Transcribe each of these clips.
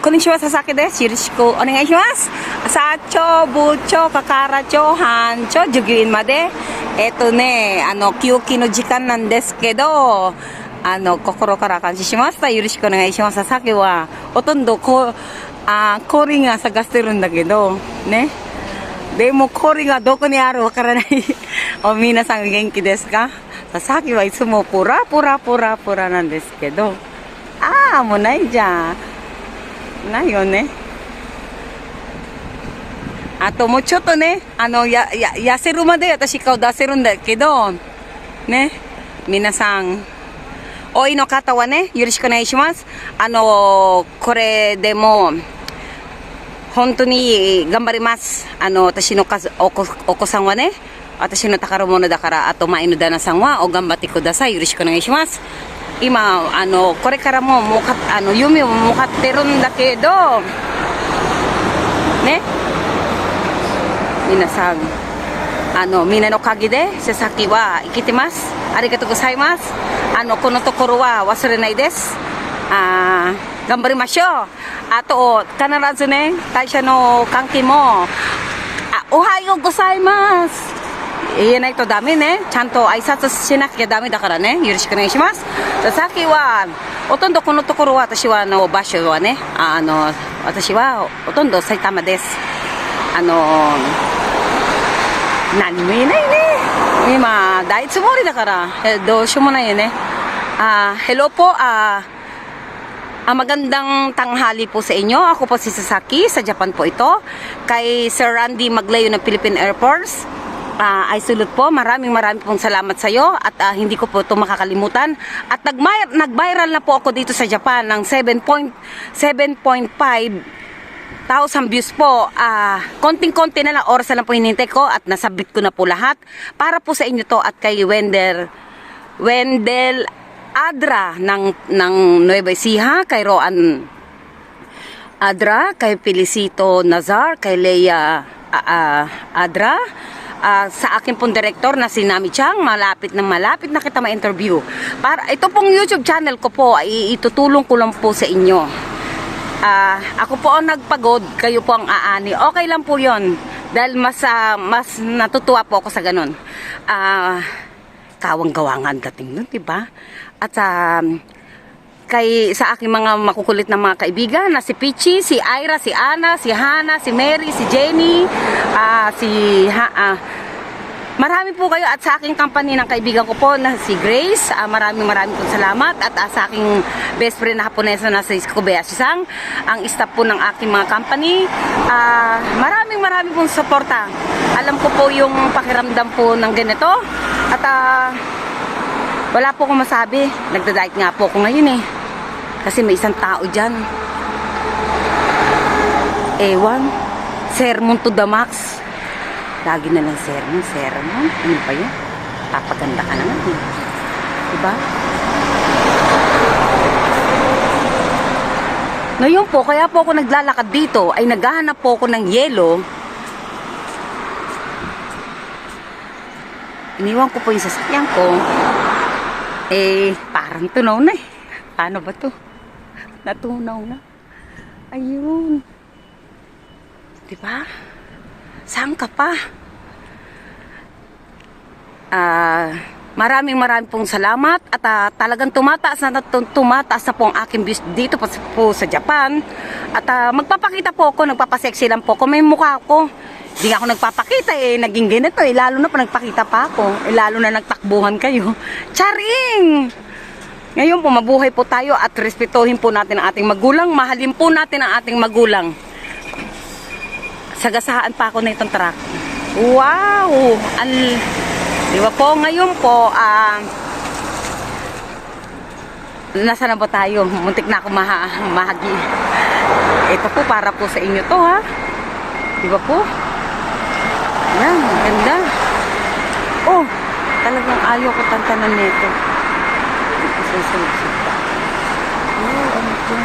Konnichiwa, Sasaki desu. Yoroshiku onegaishimasu. Sacho, bucho, kakaracho, hancho, jugyuin made. Kyuki no jikan nan desu kedo, kokoro kara kanji shimashita. Yoroshiku onegaishimasu. Saki wa, hotondo kori ga sagasteru nda kedo, ne. Demo kori ga doko ni aru wakaranai. O minasan genki desu ka? Sasaki wa itsumo pura nan desu kedo. もうないじゃん。ないよね。あともうちょっとね、痩せるまで私顔出せるんだけど、ね、皆さん、おいの方はね、よろしくお願いします。これでも、本当に頑張ります。私のお子さんはね、私の宝物だから、あと前の旦那さんは頑張ってください。よろしくお願いします。今これからも夢を向かってるんだけどね、皆さんみんなのおかげで佐々木は生きてます。ありがとうございます。このところは忘れないです。頑張りましょう。あと必ずね、会社の関係もおはようございます言えないとダメね。ちゃんと挨拶しなきゃダメだからね。よろしくお願いします。さっきはほとんどこのところは私は場所はね、私はほとんど埼玉です。何も言えないね。今大つもりだからどうしようもないよね。Hello po, magandang tanghali po sa inyo. Ako po si Sasaki, sa Japan po ito. Kay Sir Randy Maglayo ng Philippine Air Force. Ay sulot po, maraming po salamat sa iyo at hindi ko po ito makakalimutan. At nag-viral na po ako dito sa Japan ng 7.5 thousand views po. Konting-konti na lang oras na lang po hinintay ko at nasabit ko na po lahat para po sa inyo to at kay Wendel Adra ng Nueva Ecija, kay Roan Adra, kay Felicito Nazar, kay Leia Adra, sa akin pong director na si Nami Chang. Malapit na kita ma-interview. Para ito pong YouTube channel ko po ay itutulong ko lang po sa inyo. Ako po ang nagpagod, kayo po ang aani. Okay lang po 'yon. Dahil mas natutuwa po ako sa ganun. Kawang-gawangan dating nun, 'di ba? At sa aking mga makukulit na mga kaibigan na si Pichi, si Ira, si Ana, si Hana, si Mary, si Jenny, marami po kayo. At sa aking company ng kaibigan ko po na si Grace, maraming po salamat. At sa aking best friend na Haponesa na si Kobayashi-san, ang staff po ng aking mga company, maraming pong suporta. Alam ko po yung pakiramdam po ng ganito. At wala po akong masabi. Nagda-diet nga po ako ngayon eh. Kasi may isang tao dyan. Ewan. Sermon to the max. Lagi na lang sermon. Ano pa yun? Papaganda ka naman eh. Diba? Ngayon po, kaya po ako naglalakad dito, ay naghahanap po ako ng yelo. Iniwan ko po yung sasakyan ko. Parang tunaw na eh. Paano ba to? Natunaw na. Ayun. Diba? Saan ka pa? Maraming pong salamat. At talagang tumataas na po ang aking views dito po sa Japan. At magpapakita po ako, nagpapasexy lang po ako. May mukha ko. Hindi ako nagpapakita naging ganito lalo na pa nagpakita pa ako. Lalo na nagtakbuhan kayo. Charing! Ngayon po, mabuhay po tayo at respetuhin po natin ang ating magulang. Mahalin po natin ang ating magulang. Sagasaan pa ako na itong truck. Wow! Di ba po, ngayon po, nasa na ba tayo? Muntik na ako mahagi. Ito po, para po sa inyo to, ha? Di ba po? Yan, ganda. Oh, talagang ayaw ko tantanan nito. Ano ito?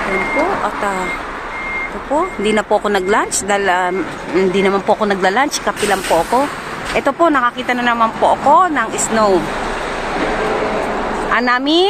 Ayan po, at ito po, hindi na po ako nag-lunch dahil hindi naman po ako nagla-lunch, kape lang po ako. Ito po, nakakita na naman po ako ng snow. Nami,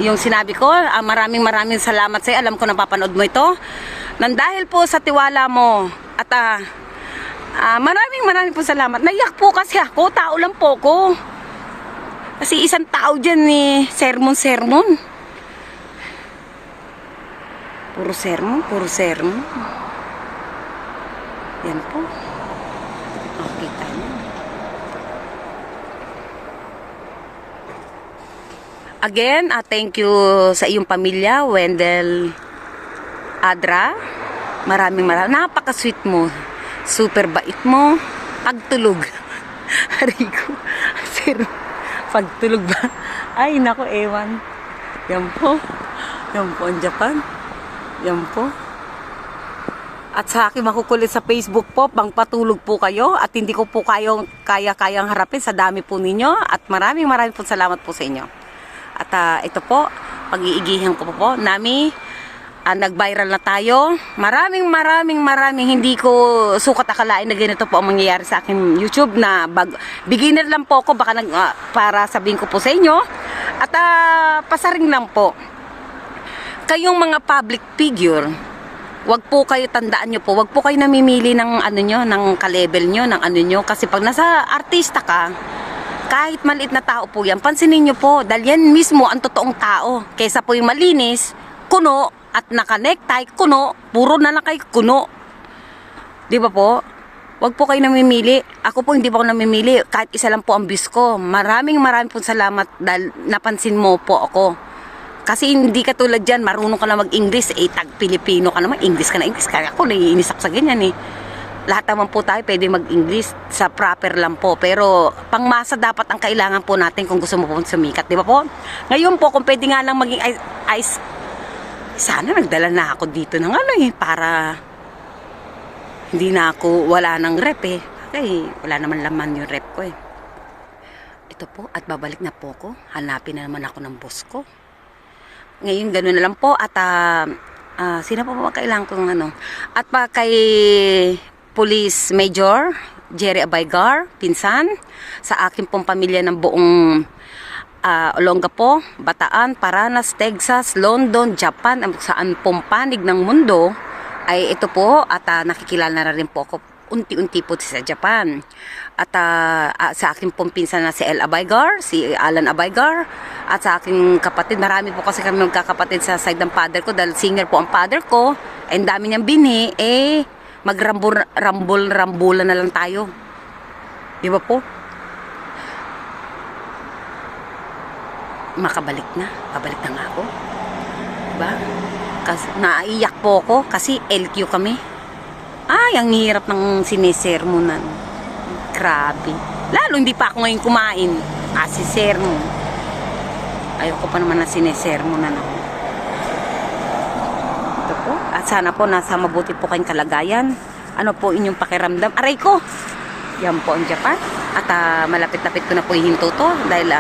yung sinabi ko, maraming salamat sa'yo. Alam ko napapanood mo ito. Nang dahil po sa tiwala mo at maraming po salamat. Naiyak po kasi ako, tao lang po ko. Kasi isang tao dyan ni sermon. Puro sermon. Yan po. Kita niyo. Again, thank you sa iyong pamilya, Wendell, Adra. Maraming. Napaka-sweet mo. Super bait mo. Pagtulog. Rico. Sir, pagtulog ba? Ay, nako, ewan. Yan po ang Japan. Yan po. At sa akin makukulit sa Facebook po, pangpatulog po kayo at hindi ko po kayang harapin sa dami po ninyo at maraming po salamat po sa inyo. At ito po, pag-iigihan ko po, Nami, nag-viral na tayo. Maraming hindi ko sukat akalain na ganito po ang mangyayari sa akin YouTube na beginner lang po ako, baka para sabihin ko po sa inyo. At pasaring lang po, kayong mga public figure, wag po kayo, tandaan nyo po, wag po kayo namimili ng ng ka-level nyo, ng nyo. Kasi pag nasa artista ka, kahit maliit na tao po yan, pansinin nyo po, dahil yan mismo ang totoong tao. Kaysa po yung malinis, kuno, at naka-necktie, kuno, puro na lang kayo kuno. Di ba po? Wag po kayo namimili. Ako po hindi po ako namimili. Kahit isa lang po ang views ko. Maraming po salamat dahil napansin mo po ako. Kasi hindi ka tulad dyan, marunong ka na mag-English, tag-Pilipino ka naman, English ka na English. Kaya ako, naiinis ako sa ganyan eh. Lahat naman po tayo pwede mag-English sa proper lang po. Pero pangmasa dapat ang kailangan po natin kung gusto mo po sumikat. Di ba po? Ngayon po, kung pwede nga lang maging ice, sana nagdala na ako dito ng para hindi na ako, wala ng rep eh. Okay, wala naman laman yung rep ko eh. Ito po, at babalik na po ko. Hanapin na naman ako ng boss ko. Ngayon, gano'n na lang po. At sino po ba kailangan kong At pa kay Police Major Jerry Abaygar, pinsan, sa akin pong pamilya ng buong Olongapo, Bataan, Paranas, Texas, London, Japan, saan pong panig ng mundo, ay ito po. At nakikilala na rin po ako unti-unti po sa Japan. At sa akin pong pinsan na si El Abaygar, si Alan Abaygar, at sa aking kapatid, marami po kasi kami magkakapatid sa side ng father ko, dahil singer po ang father ko, and dami niyang binhi, magrambol-rambulan na lang tayo. Di ba po? Pabalik na nga ako. Diba? Kasi naiyak po ako kasi LQ kami. Ay, ang hirap ng sinisermonan. Grabe. Lalo hindi pa ako ngayon kumain. Kasi sermon. Ayoko pa naman na sinisermonan ako. Ito po. At sana po nasa mabuti po kayong kalagayan. Ano po inyong pakiramdam? Aray ko! Yan po ang Japan. At malapit-lapit ko na po ihinto to. Dahil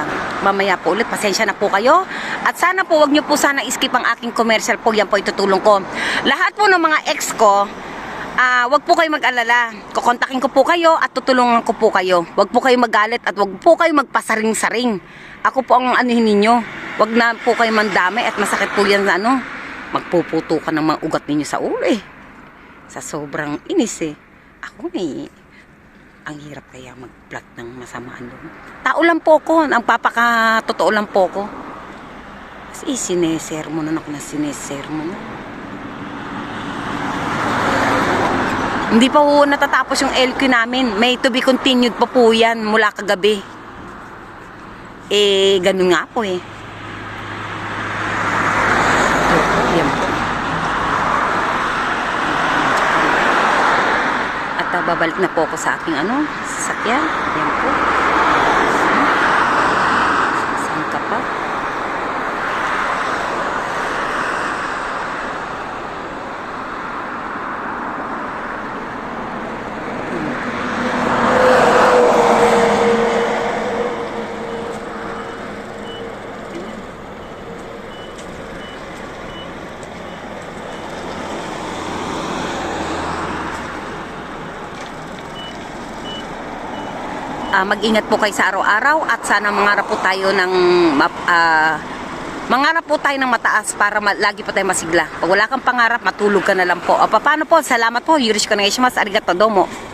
mamaya po ulit, pasensya na po kayo. At sana po, wag nyo po sana skip ang aking commercial po. Yan po itutulong ko. Lahat po ng mga ex ko, wag po kayo mag-alala. Kukontakin ko po kayo at tutulungan ko po kayo. Wag po kayo magalit at wag po kayo magpasaring-saring. Ako po ang anuhin ninyo. Wag na po kayo mandamay at masakit po yan na magpuputo ka ng mga ugat ninyo sa ulo eh. Sa sobrang inis eh. Ako ang hirap kaya mag-plot ng masamaan doon. Tao lang po ko. Ang papaka-totoo lang po ko. Kasi sinesermonan ako na sinesermonan. Hindi pa po natatapos yung LQ namin. May to be continued pa po yan mula kagabi. Ganun nga po eh. Yan po. At babalik na po ako sa aking sasakyan. Yan po. Saan ka pa? mag-ingat po kayo sa araw-araw at sana mangarap po tayo ng mangarap po tayo ng mataas para lagi po tayo masigla. Pag wala kang pangarap, matulog ka na lang po. Paano po? Salamat po. Yoroshiku onegaishimasu. Arigato. Domo.